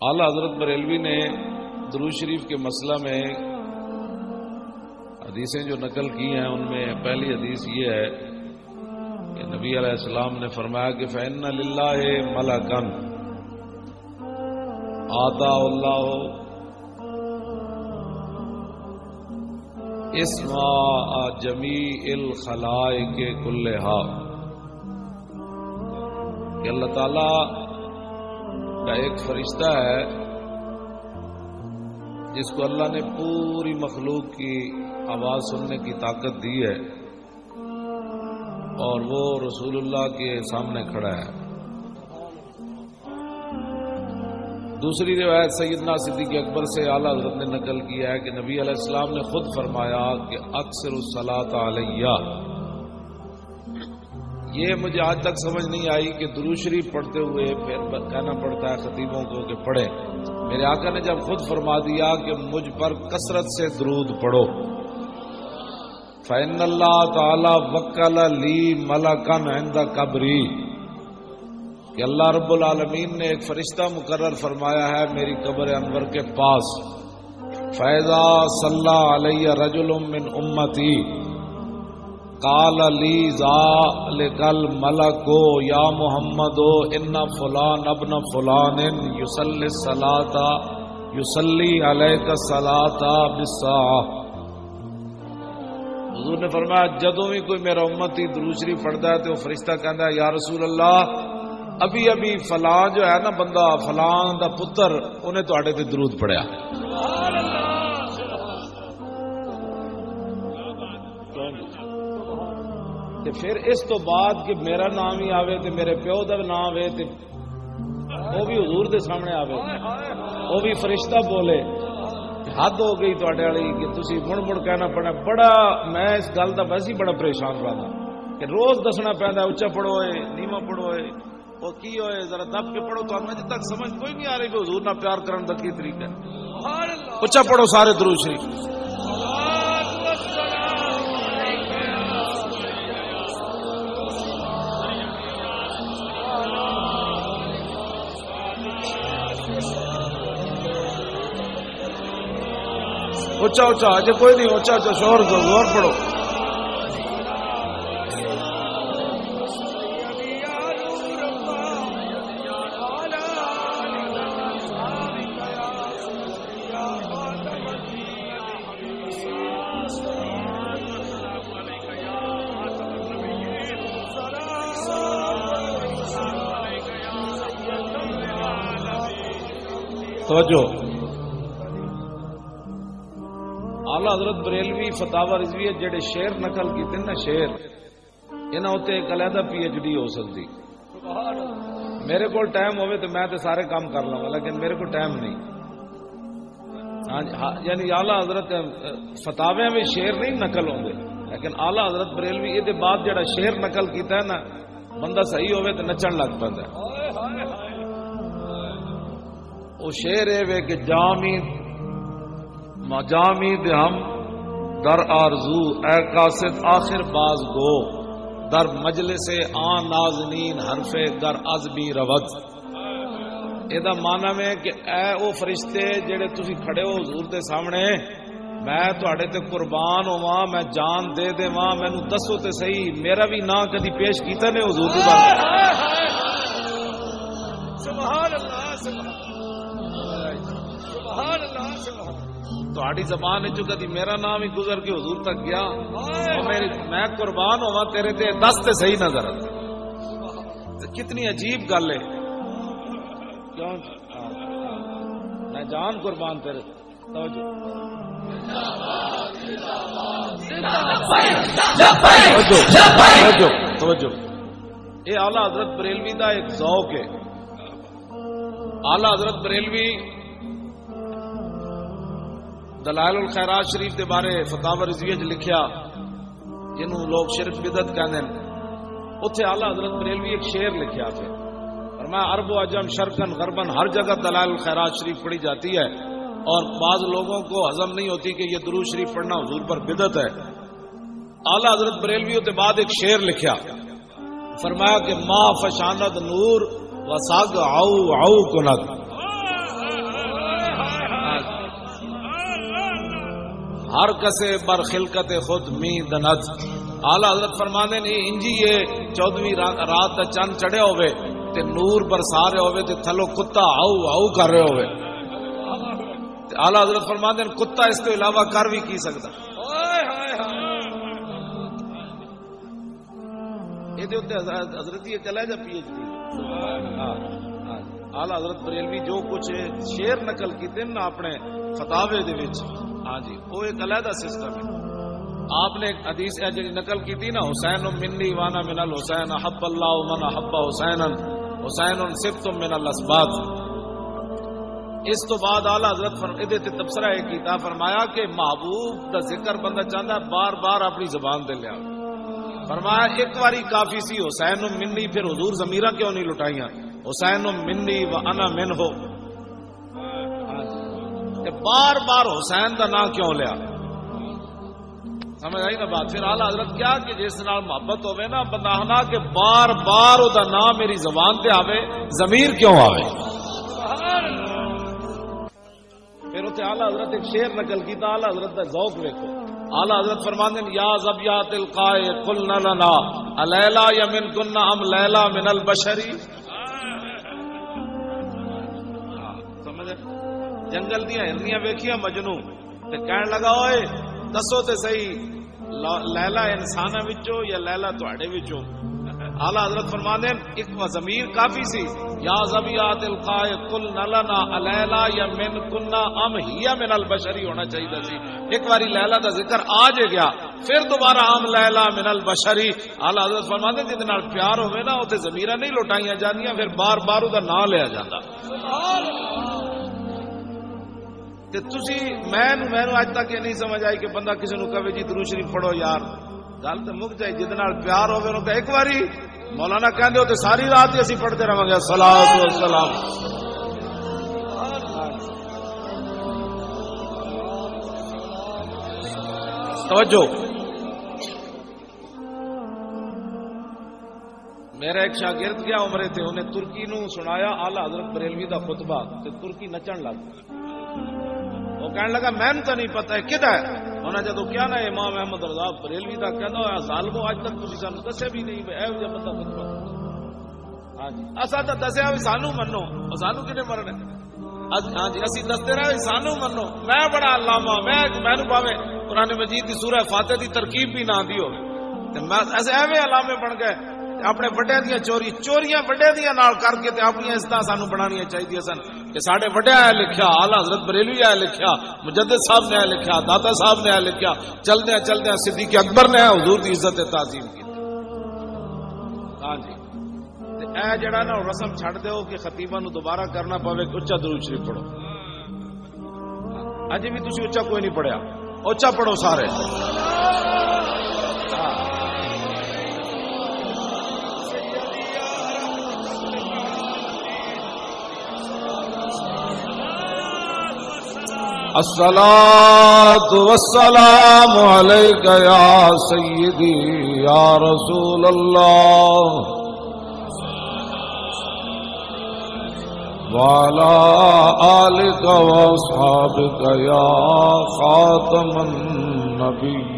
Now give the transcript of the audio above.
اعلیٰ حضرت بریلوی نے درود شریف کے مسئلہ میں حدیثیں جو نقل کی ہیں ان میں پہلی حدیث یہ ہے کہ نبی علیہ السلام نے فرمایا کہ فإن للہ ملکن آتا اللہ اسماء جمیع الخلائق کلہا، کہ اللہ تعالی کا ایک فرشتہ ہے جس کو اللہ نے پوری مخلوق کی آواز سننے کی طاقت دی ہے اور وہ رسول اللہ کے سامنے کھڑا ہے۔ دوسری روایت سیدنا صدیق اکبر سے اعلیٰ حضرت نے نقل کیا ہے کہ نبی علیہ السلام نے خود فرمایا کہ اکثر الصلاۃ علیہ۔ یہ مجھے آج تک سمجھ نہیں آئی کہ درود شریف پڑھتے ہوئے پھر کہنا پڑتا ہے خطیبوں کو کہ پڑھیں۔ میرے آقا نے جب خود فرما دیا کہ مجھ پر کثرت سے درود پڑھو، فإن اللہ تعالی وکل لی ملکن عند قبری، کہ اللہ رب العالمین نے ایک فرشتہ مقرر فرمایا ہے میری قبر انور کے پاس، فإذا صلی علی رجل من امتی قال لی ذلک الملک یا محمد ان فلان ابن فلان یصلی الصلاۃ یصلی علیک الصلاۃ بالساعہ۔ حضور نے فرمایا جدوں بھی کوئی میرا امتی درود شریف پڑھتا ہے تو وہ فرشتہ کہتا ہے یا رسول اللہ ابھی ابھی فلاں جو ہے نا بندہ فلاں دا پتر انہیں تواڈے تے درود پڑھیا۔ تے پھر اس تو بعد کہ میرا نام ہی آوے تے میرے پیو دا نام آوے تے وہ بھی حضور دے سامنے آوے وہ بھی فرشتہ بولے، حد ہو گئی تواڈے والی کہ تسی مڑ مڑ کہنا پڑنا۔ بڑا میں اس گل دا ویسے ہی بڑا پریشان رہا کہ روز دسنا پیندا اچا پڑھو اے نیواں پڑھو اے وہ کی ہوئے ذرا دب کے پڑھو، تو مجھے تک سمجھ کوئی نہیں آ رہی کہ حضور نہ پیار کرن دا کی طریقہ ہے۔ اچا پڑھو سارے درود شریف۔ اچا اچا اجے کوئی نہیں، اچا اچا شور زور پڑھو۔ توجہ، اعلیٰ حضرت بریلوی فتاوی رضویہ جڑے شعر نقل کیتے نا شعر، انہاں تے ایک علیحدہ پی ایچ ڈی ہو سکتی۔ میرے کو ٹائم ہوئے تو میں تے سارے کام کر لوں، لیکن میرے کو ٹائم نہیں۔ یعنی اعلیٰ حضرت فتاویاں میں شعر نہیں نقل ہوندے، لیکن اعلیٰ حضرت بریلوی یہ دے بعد جڑا شعر نقل کیتا ہے نا بندہ صحیح ہوئے تو نچن لگ پیندا ہے۔ وہ شعر ہے کہ جامی مجامی دے ہم در آرزو اے قاصد آخر باز گو در مجلس آن نازنین حرف در عزبی رود۔ یہ معنی میں کہ اے او فرشتے جڑے تسی کھڑے ہو حضور دے سامنے، میں تواڈے تے قربان ہوواں، میں جان دے دیواں، مینوں دسو تے صحیح میرا بھی نام کدی پیش کیتا نے حضور دی بات۔ سبحان اللہ سبحان اللہ سبحان تہاڈی زبان وچوں کدی میرا نام ہی گزر کے حضور تک گیا، میں قربان ہوا تیرے تے دس تے صحیح نظر۔ کتنی عجیب گل ہے، کیوں میں جان قربان تیرے۔ توجہ توجہ، یہ اعلیٰ حضرت بریلوی دا ایک ذوق ہے۔ اعلیٰ حضرت بریلوی دلائل الخیرات شریف کے بارے فتاوی رضویہ لکھیا جنہوں لوگ شرک بدعت کہتے ہیں، اتنے اعلیٰ حضرت بریلوی ایک شعر لکھیا تھے، فرمایا عرب و عجم شرقن غربن ہر جگہ دلائل الخیرات شریف پڑھی جاتی ہے اور بعض لوگوں کو ہضم نہیں ہوتی کہ یہ درود شریف پڑھنا حضور پر بدعت ہے۔ اعلیٰ حضرت بریلوی کے بعد ایک شعر لکھیا، فرمایا کہ ما فشاند نور و ساگ آؤ آؤ کند، ہر کسے بر خلقت خود می دند. آلہ حضرت فرمانے نے انجی یہ 14ویں رات دا چند چڑھے ہوئے تے نور برسا رہے ہوئے تے تھلو کتا آؤ آؤ کر رہے ہوئے. آلہ حضرت فرمانے نے کتا اس کے علاوہ کر بھی کی سکتا. یہ حضرت یہ چلا جا PhD. آلہ حضرت بریلوی جو کچھ شعر نقل کیتے نا اپنے فتاوے دے وچ، ہاں جی وہ ایک علیحدہ سسٹم ہے. آپ نے ایک حدیث ہے جی نقل کی تھی نا، حسین منی وانا من الحسین حب اللہ من حب حسینا حسین سبت من الاسباط. اس تو بعد اعلی حضرت ادھے تے تبصرہ ہے کیتا، فرمایا کہ محبوب دا ذکر بندہ چاہتا ہے بار بار اپنی زبان دے لیا. فرمایا ایک باری کافی سی حسین منی، پھر حضور ضمیرہ کیوں نہیں لٹائیاں حسین منی و انا منہ، بار بار حسین دا نام کیوں لیا؟ سمجھ آئی نا بات؟ پھر اعلیٰ حضرت کیا کہ جس نال محبت ہوئے نا بندہ نا کہ بار بار او دا نام میری زبان تے آوے، ضمیر کیوں آوے؟ پھر اتنے اعلیٰ حضرت ایک شعر نقل کیتا، اعلیٰ حضرت دا ذوق دیکھو. اعلیٰ حضرت فرماندے ہیں یا ذبیات القائے قلنا لنا الیلا یمن کننا ام لیلا من البشری. جنگل دیا ہرنیاں ویکھیاں مجنوں تے کہن لگا اوئے دسو تے صحیح لیلا انساناں وچوں یا لیلا تواڈے وچوں؟ اعلیٰ حضرت فرماندے ہیں ایک ضمیر کافی سی، یا ذبیات القائے قلنا لنا الیلا یمن کننا ام ہی من البشری ہونا چاہیے سی. ایک باری لیلا دا ذکر آ جے گیا، پھر دوبارہ ام لیلا من البشری. اعلیٰ حضرت فرماندے ہیں جدے نال پیار ہوئے نا اوتے ضمیراں نہیں لٹائیاں جاندیاں، پھر بار بار او دا نام لیا جاندا. تے تسی میں اج تک یہ نہیں سمجھ آئی کہ بندہ کسی نو کہے جی درود شریف پڑھو یار. گل تے مک جائے جدے نال پیار ہوے نو کہ ایک باری مولانا کہندے ہو تے ساری رات ہی اسی پڑھتے رہاں گے صلاۃ و سلام. توجہ، میرا ایک شاگرد گیا عمرے تے انہیں ترکی نو سنایا اعلیٰ حضرت بریلوی دا خطبہ تے ترکی نچن لگ. وہ کہنے لگا میں تو نہیں پتا ہے کدھا ہے. انہیں جدو کیا نا امام احمد رضا بریلوی دا کہنا ہوا ظالمو اج تک تسی سانو دسیا بھی نہیں اے جا بندہ خطبہ. ہاں جی اسا تے دسیا بھی سانو منو، سانو کنے مرنا؟ ہاں جی اسی دستے رہے سانو منو. میں بڑا علامہ، میں نو پاوے قرآن مجید دی سورہ فاتحہ دی ترکیب بھی نہ آندی ہوے تے میں ایسے ایویں علامے بن گئے. اپنے وڈے دیا چوریاں وڈے دیا نال کر کے اپنی عزت سانو بنانیاں چاہیے سن کہ ساڈے وڈیا ہے لکھیا، اعلیٰ حضرت بریلوی ہے لکھیا، مجدد صاحب نے ہے لکھیا، داتا صاحب نے ہے لکھیا، چلدیا چلدیا صدیق اکبر نے حضور دی عزت تعظیم کی. ہاں جی اے جڑا نا رسم چھڑ دیو کہ خطیباں نو دوبارہ کرنا پوے کہ اچا درود شریف پڑھو. اج بھی تسی اچا کوئی نہیں پڑھیا، اچا پڑھو سارے. الصلاۃ والسلام علیک یا سیدی یا رسول اللہ وعلی آلک واصحابک یا خاتم النبی.